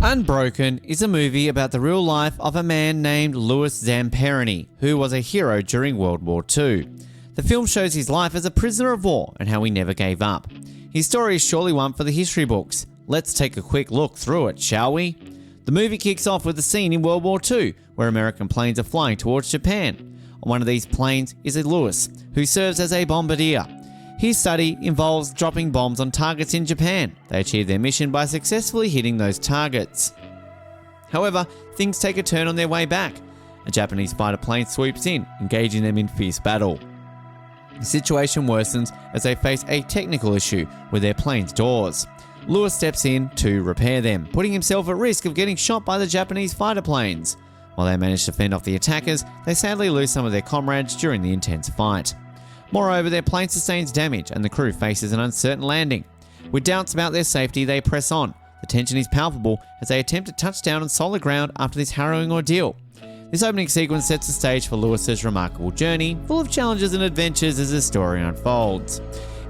Unbroken is a movie about the real life of a man named Louis Zamperini, who was a hero during World War II. The film shows his life as a prisoner of war and how he never gave up. His story is surely one for the history books. Let's take a quick look through it, shall we? The movie kicks off with a scene in World War II where American planes are flying towards Japan. On one of these planes is a Louis, who serves as a bombardier. His study involves dropping bombs on targets in Japan. They achieve their mission by successfully hitting those targets. However, things take a turn on their way back. A Japanese fighter plane swoops in, engaging them in fierce battle. The situation worsens as they face a technical issue with their plane's doors. Louis steps in to repair them, putting himself at risk of getting shot by the Japanese fighter planes. While they manage to fend off the attackers, they sadly lose some of their comrades during the intense fight. Moreover, their plane sustains damage and the crew faces an uncertain landing. With doubts about their safety, they press on. The tension is palpable as they attempt to touch down on solid ground after this harrowing ordeal. This opening sequence sets the stage for Louis's remarkable journey, full of challenges and adventures as the story unfolds.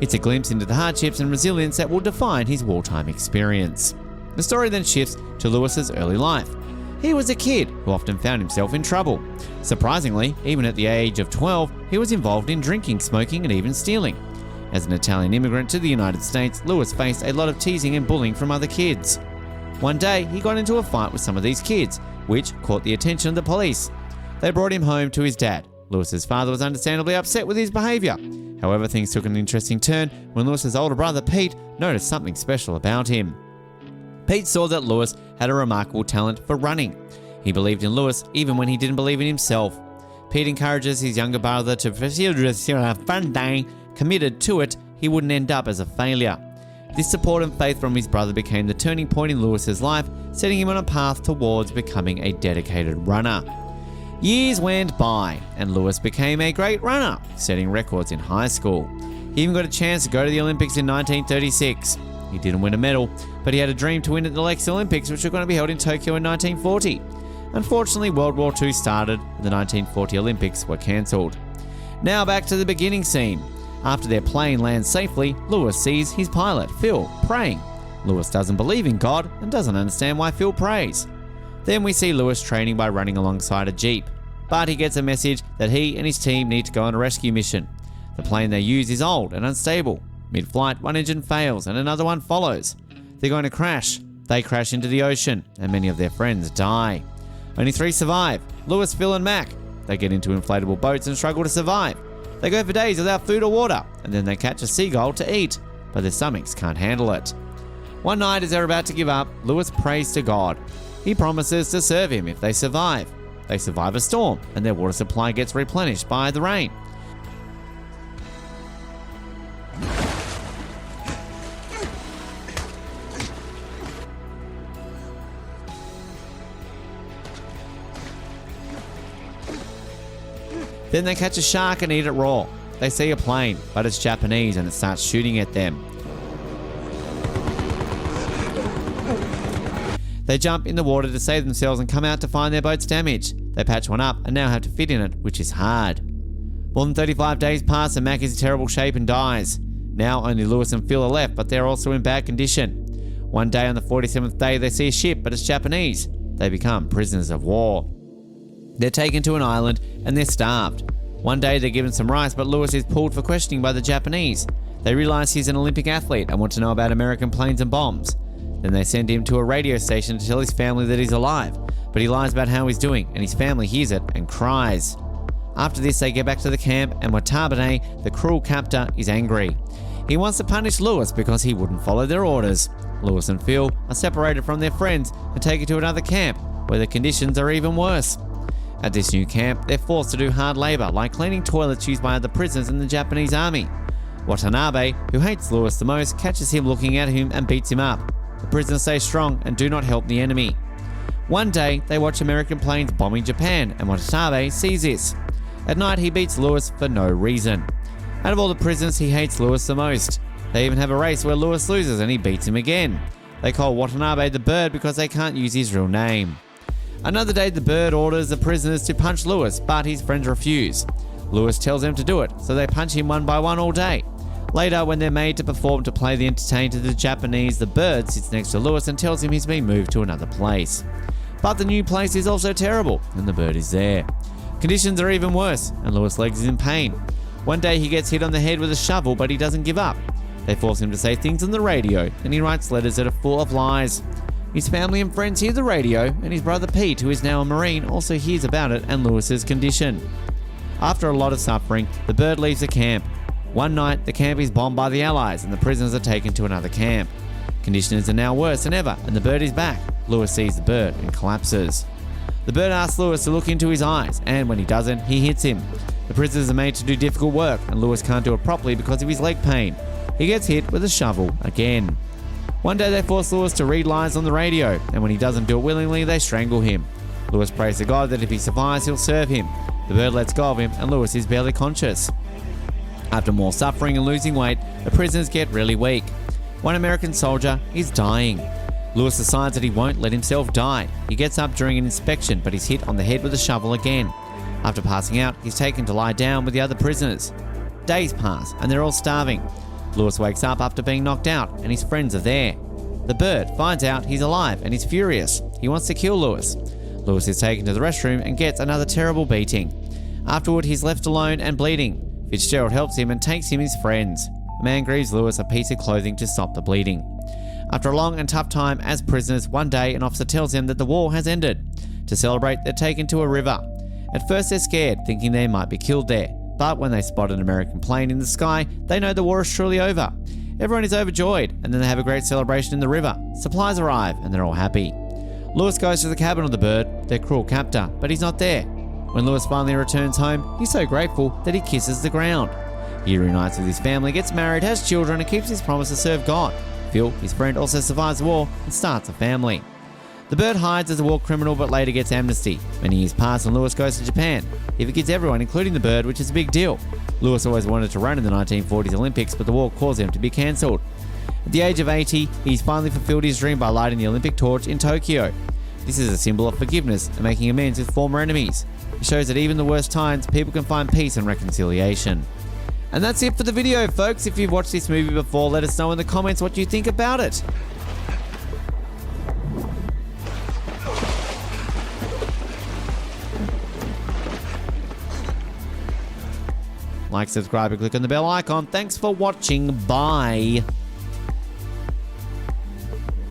It's a glimpse into the hardships and resilience that will define his wartime experience. The story then shifts to Louis's early life. He was a kid who often found himself in trouble. Surprisingly, even at the age of 12, he was involved in drinking, smoking, and even stealing. As an Italian immigrant to the United States, Louis faced a lot of teasing and bullying from other kids. One day, he got into a fight with some of these kids, which caught the attention of the police. They brought him home to his dad. Louis's father was understandably upset with his behaviour. However, things took an interesting turn when Louis's older brother, Pete, noticed something special about him. Pete saw that Louis had a remarkable talent for running. He believed in Louis even when he didn't believe in himself. Pete encourages his younger brother to pursue a fun day. Committed to it, he wouldn't end up as a failure. This support and faith from his brother became the turning point in Louis's life, setting him on a path towards becoming a dedicated runner. Years went by, and Louis became a great runner, setting records in high school. He even got a chance to go to the Olympics in 1936. He didn't win a medal, but he had a dream to win at the next Olympics, which were going to be held in Tokyo in 1940. Unfortunately, World War II started, and the 1940 Olympics were cancelled. Now back to the beginning scene. After their plane lands safely, Louis sees his pilot, Phil, praying. Louis doesn't believe in God and doesn't understand why Phil prays. Then we see Louis training by running alongside a jeep. But he gets a message that he and his team need to go on a rescue mission. The plane they use is old and unstable. Mid-flight, one engine fails and another one follows. They're going to crash. They crash into the ocean, and many of their friends die. Only 3 survive: Louis, Phil, and Mac. They get into inflatable boats and struggle to survive. They go for days without food or water, and then they catch a seagull to eat, but their stomachs can't handle it. One night, as they're about to give up, Louis prays to God. He promises to serve him if they survive. They survive a storm, and their water supply gets replenished by the rain. Then they catch a shark and eat it raw. They see a plane, but it's Japanese and it starts shooting at them. They jump in the water to save themselves and come out to find their boat's damaged. They patch one up and now have to fit in it, which is hard. More than 35 days pass and Mac is in terrible shape and dies. Now only Louis and Phil are left, but they're also in bad condition. One day on the 47th day they see a ship, but it's Japanese. They become prisoners of war. They're taken to an island and they're starved. One day they're given some rice, but Louis is pulled for questioning by the Japanese. They realise he's an Olympic athlete and want to know about American planes and bombs. Then they send him to a radio station to tell his family that he's alive, but he lies about how he's doing, and his family hears it and cries. After this, they get back to the camp, and Watanabe, the cruel captor, is angry. He wants to punish Louis because he wouldn't follow their orders. Louis and Phil are separated from their friends and taken to another camp, where the conditions are even worse. At this new camp, they're forced to do hard labour, like cleaning toilets used by other prisoners in the Japanese army. Watanabe, who hates Louis the most, catches him looking at him and beats him up. The prisoners stay strong and do not help the enemy. One day, they watch American planes bombing Japan, and Watanabe sees this. At night, he beats Louis for no reason. Out of all the prisoners, he hates Louis the most. They even have a race where Louis loses and he beats him again. They call Watanabe the Bird because they can't use his real name. Another day, the Bird orders the prisoners to punch Louis, but his friends refuse. Louis tells them to do it, so they punch him one by one all day. Later, when they're made to perform to play the entertainer to the Japanese, the bird sits next to Lewis and tells him he's been moved to another place. But the new place is also terrible, and the bird is there. Conditions are even worse, and Lewis' legs is in pain. One day he gets hit on the head with a shovel, but he doesn't give up. They force him to say things on the radio, and he writes letters that are full of lies. His family and friends hear the radio, and his brother Pete, who is now a Marine, also hears about it and Lewis's condition. After a lot of suffering, the bird leaves the camp. One night, the camp is bombed by the Allies, and the prisoners are taken to another camp. Conditions are now worse than ever, and the bird is back. Lewis sees the bird and collapses. The bird asks Lewis to look into his eyes, and when he doesn't, he hits him. The prisoners are made to do difficult work, and Lewis can't do it properly because of his leg pain. He gets hit with a shovel again. One day they force Lewis to read lines on the radio, and when he doesn't do it willingly, they strangle him. Lewis prays to God that if he survives, he'll serve him. The bird lets go of him, and Lewis is barely conscious. After more suffering and losing weight, the prisoners get really weak. One American soldier is dying. Lewis decides that he won't let himself die. He gets up during an inspection, but he's hit on the head with a shovel again. After passing out, he's taken to lie down with the other prisoners. Days pass, and they're all starving. Lewis wakes up after being knocked out, and his friends are there. The bird finds out he's alive, and he's furious. He wants to kill Lewis. Lewis is taken to the restroom and gets another terrible beating. Afterward, he's left alone and bleeding. Fitzgerald helps him and takes him his friends. A man gives Lewis a piece of clothing to stop the bleeding. After a long and tough time as prisoners, one day an officer tells them that the war has ended. To celebrate, they're taken to a river. At first they're scared, thinking they might be killed there. But when they spot an American plane in the sky, they know the war is truly over. Everyone is overjoyed, and then they have a great celebration in the river. Supplies arrive, and they're all happy. Lewis goes to the cabin of the bird, their cruel captor, but he's not there. When Lewis finally returns home, he's so grateful that he kisses the ground. He reunites with his family, gets married, has children, and keeps his promise to serve God. Phil, his friend, also survives the war and starts a family. The bird hides as a war criminal but later gets amnesty. Many years pass and Lewis goes to Japan. He forgives everyone, including the bird, which is a big deal. Lewis always wanted to run in the 1940s Olympics, but the war caused him to be cancelled. At the age of 80, he's finally fulfilled his dream by lighting the Olympic torch in Tokyo. This is a symbol of forgiveness and making amends with former enemies. It shows that even in the worst times, people can find peace and reconciliation. And that's it for the video, folks. If you've watched this movie before, let us know in the comments what you think about it. Like, subscribe, and click on the bell icon. Thanks for watching. Bye.